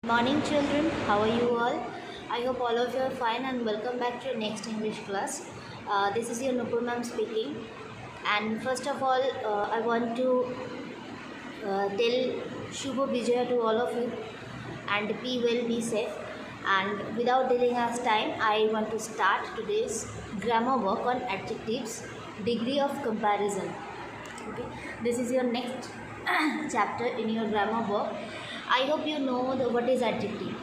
Morning children, how are you all? I hope all of you are fine and welcome back to your next English class. This is your Nupur ma'am speaking, and first of all I want to tell Shubho Vijaya to all of you, and be well, be safe, and without delaying us time I want to start today's grammar work on adjectives, degree of comparison. Okay, this is your next chapter in your grammar work. I hope you know what is adjective.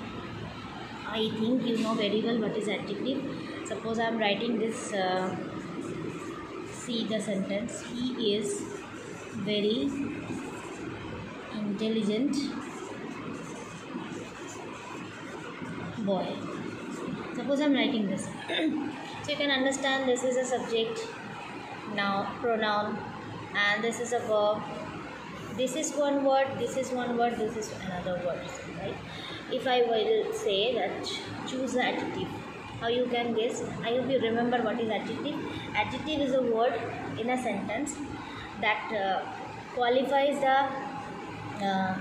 I think you know very well what is adjective. Suppose I am writing this, see the sentence, he is very intelligent boy. Suppose I am writing this. So you can understand this is a subject, now pronoun, and this is a verb. This is one word, this is one word, this is another word, right? If I will say that choose the adjective, how you can guess? I hope you remember what is adjective. Adjective is a word in a sentence that qualifies the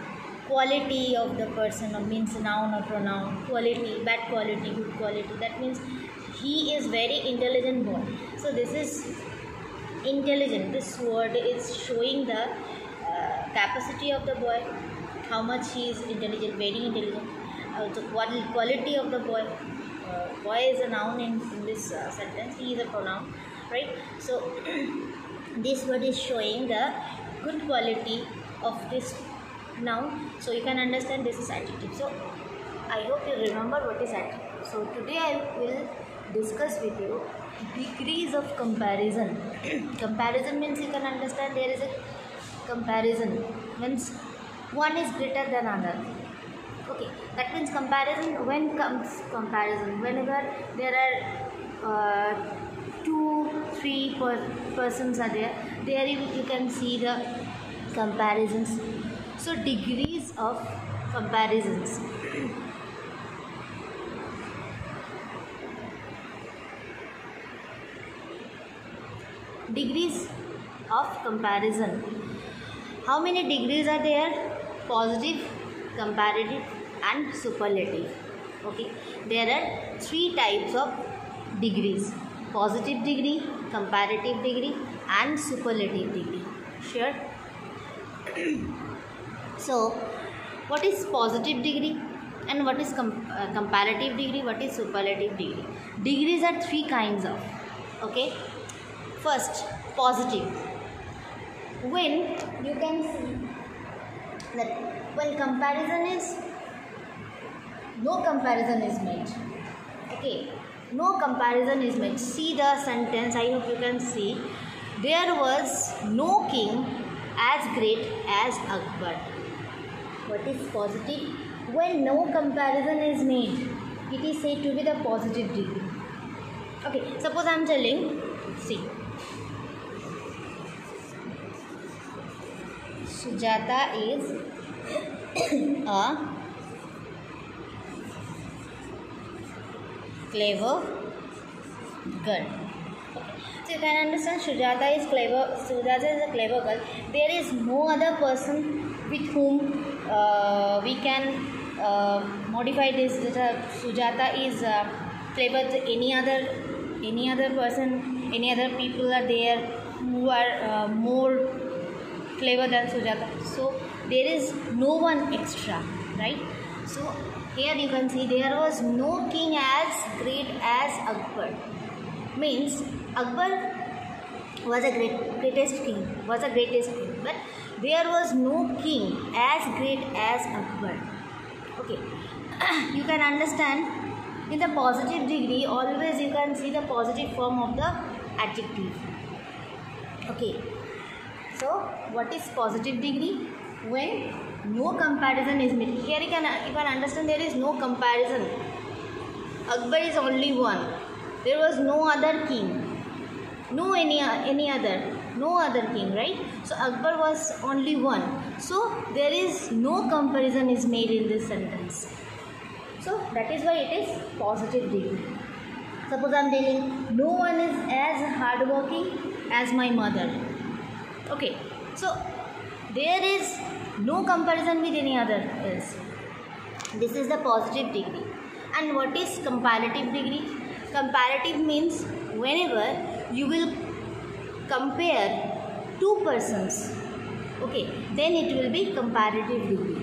quality of the person, or means noun or pronoun. Quality, bad quality, good quality. That means he is very intelligent boy. So this is intelligent. This word is showing the capacity of the boy, how much he is intelligent, very intelligent. The quality of the boy. Boy is a noun in this sentence, he is a pronoun, right? So this word is showing the good quality of this noun. So you can understand this is adjective. So I hope you remember what is adjective. So today I will discuss with you degrees of comparison. Comparison means you can understand there is a comparison, means one is greater than another. Okay, that means comparison. When comes comparison? Whenever there are 2-3 persons are there you can see the comparisons. So degrees of comparisons. Degrees of comparison. How many degrees are there? Positive, comparative and superlative. Okay, there are 3 types of degrees: positive degree, comparative degree and superlative degree. Sure. So what is positive degree and what is comparative degree, what is superlative degree? Degrees are 3 kinds of. Okay, first, positive. When you can see that when no comparison is made. Okay, no comparison is made. See the sentence, I hope you can see. There was no king as great as Akbar. What is positive? When no comparison is made, it is said to be the positive degree. Okay, suppose I am telling, see, Sujata is a clever girl. So you can understand Sujata is clever. Sujata is a clever girl. There is no other person with whom we can modify this. Sujata is clever. Any other person, any other people are there who are more clever than Sujata. So there is no one extra, right? So here you can see there was no king as great as Akbar. Means Akbar was a greatest king, but there was no king as great as Akbar. Okay, you can understand in the positive degree always you can see the positive form of the adjective. Okay. So what is positive degree? When no comparison is made. Here you can understand there is no comparison. Akbar is only one. There was no other king. No any other king, right? So Akbar was only one. So there is no comparison is made in this sentence. So that is why it is positive degree. Suppose I am telling no one is as hardworking as my mother. Okay, so there is no comparison with any other else. This is the positive degree. And what is comparative degree? Comparative means whenever you will compare two persons, okay, then it will be comparative degree.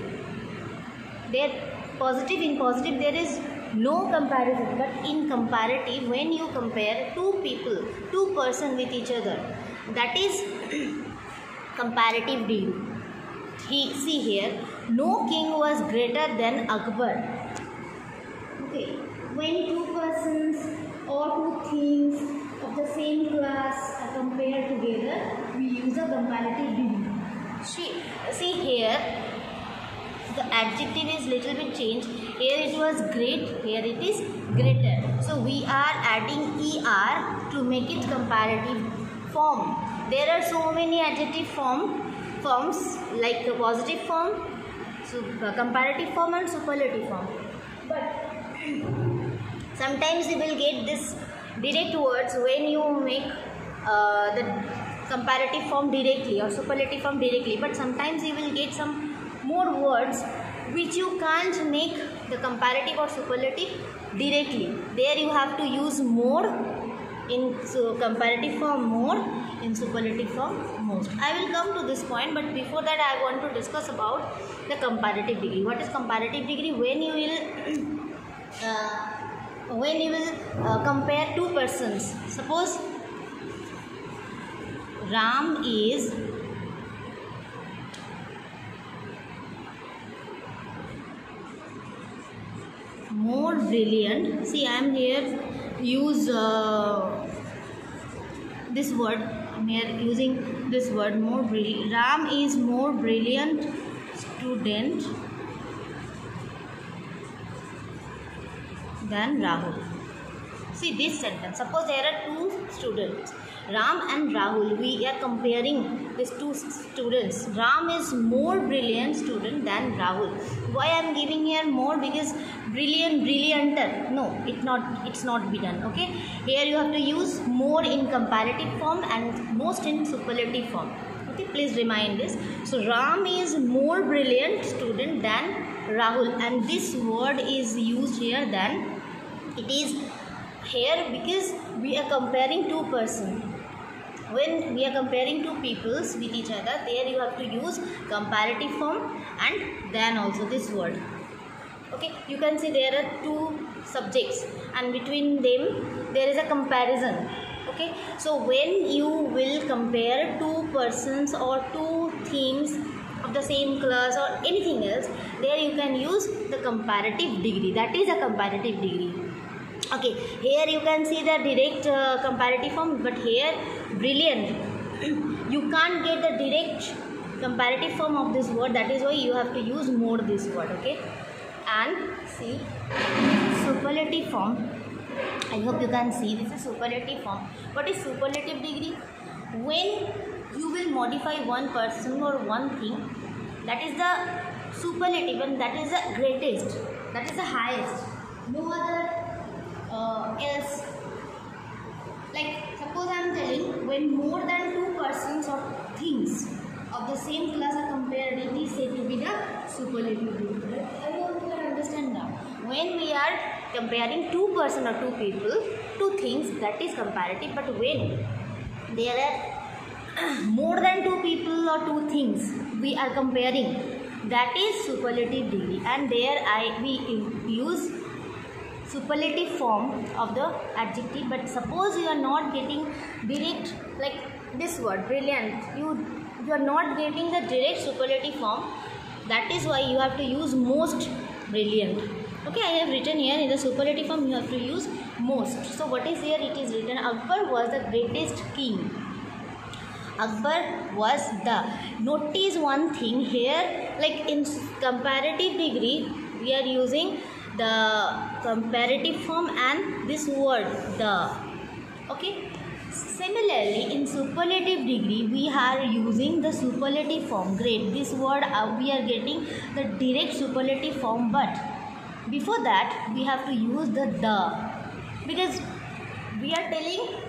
There, in positive there is no comparison, but in comparative, when you compare two people, two persons with each other, that is comparative degree. See here, no king was greater than Akbar. Okay, when two persons or two things of the same class are compared together, we use a comparative degree. See here, the adjective is little bit changed. Here it was great, here it is greater. So we are adding er to make it comparative form. There are so many adjective forms like the positive form, so comparative form and superlative form. But sometimes you will get this direct words when you make the comparative form directly or superlative form directly. But sometimes you will get some more words which you can't make the comparative or superlative directly. There you have to use more in comparative form, more in superlative form, most. I will come to this point, but before that I want to discuss about the comparative degree. What is comparative degree? When you will compare two persons. Suppose Ram is more brilliant. See, I am here use this word. I am here using this word, more brilliant. Ram is more brilliant student than Rahul. See this sentence. Suppose there are two students, Ram and Rahul. We are comparing these two students. Ram is more brilliant student than Rahul. Why I am giving here more? Because brillianter. No, it's not be done. Okay. Here you have to use more in comparative form and most in superlative form. Okay. Please remind this. So Ram is more brilliant student than Rahul, and this word is used here than. It is here because we are comparing two persons. When we are comparing two peoples with each other, there you have to use comparative form and then also this word. Okay, you can see there are two subjects and between them there is a comparison. Okay, so when you will compare two persons or two themes of the same class or anything else, there you can use the comparative degree. That is a comparative degree. Okay, here you can see the direct comparative form, but here brilliant. You can't get the direct comparative form of this word. That is why you have to use more this word. Okay, and see superlative form. I hope you can see this is superlative form. What is superlative degree? When you will modify one person or one thing, that is the superlative and that is the greatest. That is the highest. No other else. Like suppose I am telling, when more than two persons or things of the same class are compared, it is said to be the superlative degree. I hope you can understand now. When we are comparing two persons or two people, two things, that is comparative. But when there are more than two people or two things we are comparing, that is superlative degree, and there we use superlative form of the adjective. But suppose you are not getting direct, like this word brilliant, you are not getting the direct superlative form. That is why you have to use most brilliant. Okay, I have written here in the superlative form you have to use most. So what is here? It is written Akbar was the greatest king. Akbar was the. Notice one thing here, like in comparative degree we are using the comparative form and this word the. Okay, similarly in superlative degree we are using the superlative form great. This word we are getting the direct superlative form, but before that we have to use the because we are telling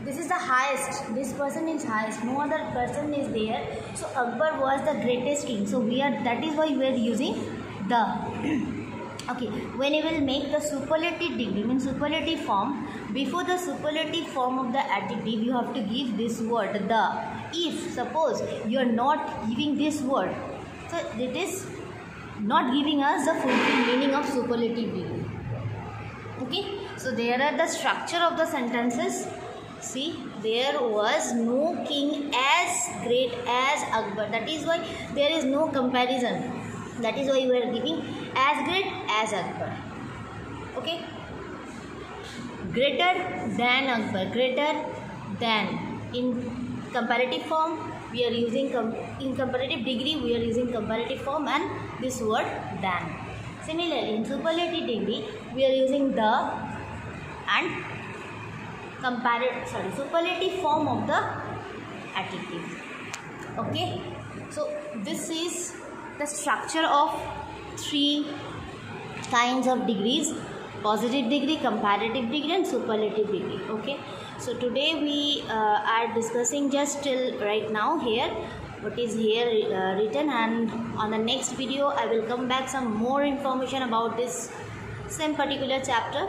this is the highest, this person is highest, no other person is there. So Akbar was the greatest king, so that is why we are using the. Okay, when you will make the superlative degree, means superlative form, before the superlative form of the adjective you have to give this word the. If suppose you are not giving this word, so it is not giving us the full meaning of superlative degree. Okay, so there are the structure of the sentences. See, there was no king as great as Akbar. That is why there is no comparison. That is why we are giving as great as Akbar. Okay, greater than Akbar, greater than. In comparative form we are using in comparative degree we are using comparative form and this word than. Similarly, in superlative degree we are using the and superlative form of the adjective. Okay, so this is the structure of 3 kinds of degrees: positive degree, comparative degree and superlative degree. Okay, so today we are discussing just till right now here what is here written, and on the next video I will come back some more information about this same particular chapter,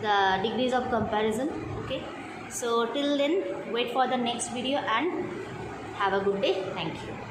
the degrees of comparison. Okay, so till then wait for the next video and have a good day. Thank you.